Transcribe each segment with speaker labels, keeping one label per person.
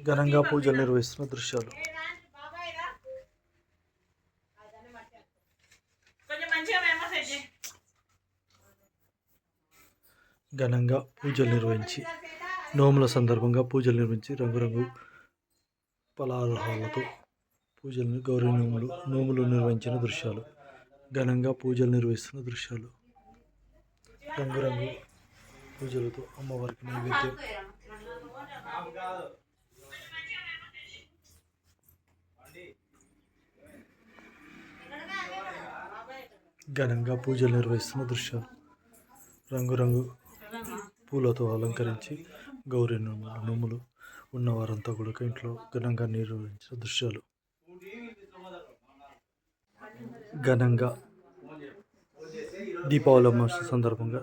Speaker 1: ఘనంగా పూజలు నిర్వహిస్తున్న దృశ్యాలు. ఘనంగా పూజలు నిర్వహించి నోముల సందర్భంగా పూజలు నిర్వహించి రంగురంగు పలాహాలతో పూజలు గౌరీ నోములు నిర్వహించిన దృశ్యాలు. ఘనంగా పూజలు నిర్వహిస్తున్న దృశ్యాలు. రంగురంగు పూజలతో అమ్మవారికి నైవేద్యం. ఘనంగా పూజలు నిర్వహిస్తున్న దృశ్యాలు. రంగురంగు పూలతో అలంకరించి గౌరీ నోములు ఉన్నవారంతా కూడా ఇంట్లో ఘనంగా నిర్వహించిన దృశ్యాలు. ఘనంగా దీపావళి అమావాస్య సందర్భంగా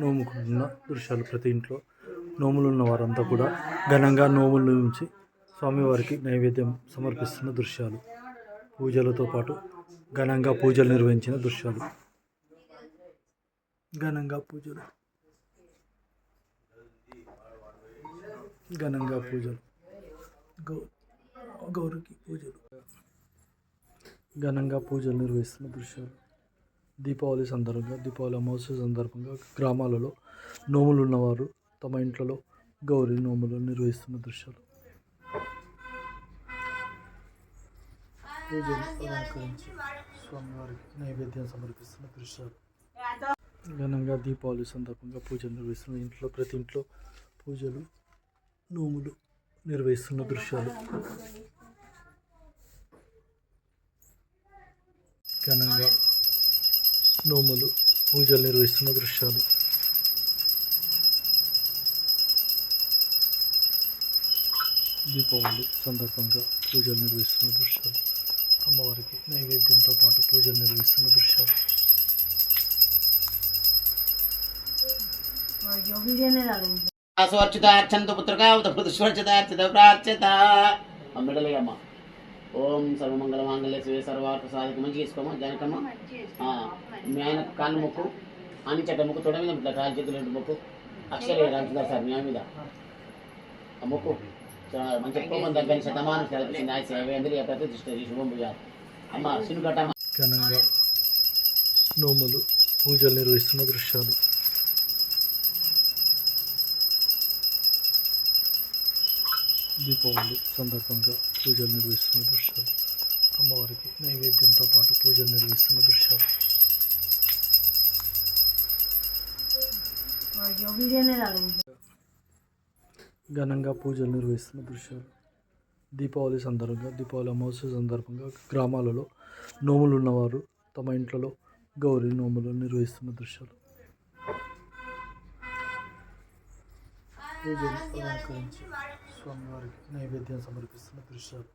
Speaker 1: నోముకుంటున్న దృశ్యాలు. ప్రతి ఇంట్లో నోములు ఉన్న వారంతా కూడా ఘనంగా నోముల నుంచి స్వామివారికి నైవేద్యం సమర్పిస్తున్న దృశ్యాలు. పూజలతో పాటు ఘనంగా పూజలు నిర్వహించిన దృశ్యాలు. ఘనంగా పూజలు. గౌరికి పూజలు. ఘనంగా పూజలు నిర్వహిస్తున్న దృశ్యాలు. దీపావళి అమావాస్య సందర్భంగా గ్రామాలలో నోములు ఉన్నవారు తమ ఇంట్లో గౌరీ నోములు నిర్వహిస్తున్న దృశ్యాలు. పూజలు అలంకరించి స్వామివారికి నైవేద్యం సమర్పిస్తున్న దృశ్యాలు. ఘనంగా దీపావళి సందర్భంగా పూజలు నిర్వహిస్తున్న ఇంట్లో ప్రతి ఇంట్లో పూజలు నోములు నిర్వహిస్తున్న దృశ్యాలు. ఘనంగా నోములు పూజలు నిర్వహిస్తున్న దృశ్యాలు. దీపావళి సందర్భంగా పూజలు నిర్వహిస్తున్న దృశ్యాలు. అమ్మవారికి నైవేద్యంతో పాటు పూజలు నిర్వహిస్తున్న దృశ్యాలు.
Speaker 2: స్వర్చితార్చంతు పుత్రకా స్వర్చితార్చిత ప్రార్చిత మెడలేయమ్మ. ఓం సర్వమంగళమాంగళ్య శివే సర్వార్థ సాధక. మంచి తీసుకోమా జానకమ్మ. మీ ఆయన కాళ్ళు మొక్కు, అన్ని చెట్ల మొక్కు, తొడ మీద ఇట్లా కాలు చేతులు మొక్కు. అక్షరే రాజుగారు సార్ మీ మీద మొక్కు. మంచి ఎక్కువ మంది దగ్గర శతమానం చదివించింది. ఆయన సేవేంద్రియ ప్రతిష్ట శుభం పూజారు అమ్మ సినుకట్టమ్మ.
Speaker 1: ఘనంగా నోములు పూజలు నిర్వహిస్తున్న దృశ్యాలు. దీపావళి సందర్భంగా పూజలు నిర్వహిస్తున్న దృశ్యాలు. అమ్మవారికి నైవేద్యంతో పాటు పూజలు నిర్వహిస్తున్న దృశ్యాలు. ఘనంగా పూజలు నిర్వహిస్తున్న దృశ్యాలు. దీపావళి అమావాస్య సందర్భంగా గ్రామాలలో నోములు ఉన్నవారు తమ ఇంట్లో గౌరీ నోములు నిర్వహిస్తున్న దృశ్యాలు. పూజలు అలంకరించి స్వామివారికి నైవేద్యం సమర్పిస్తున్న దృశ్యాలు.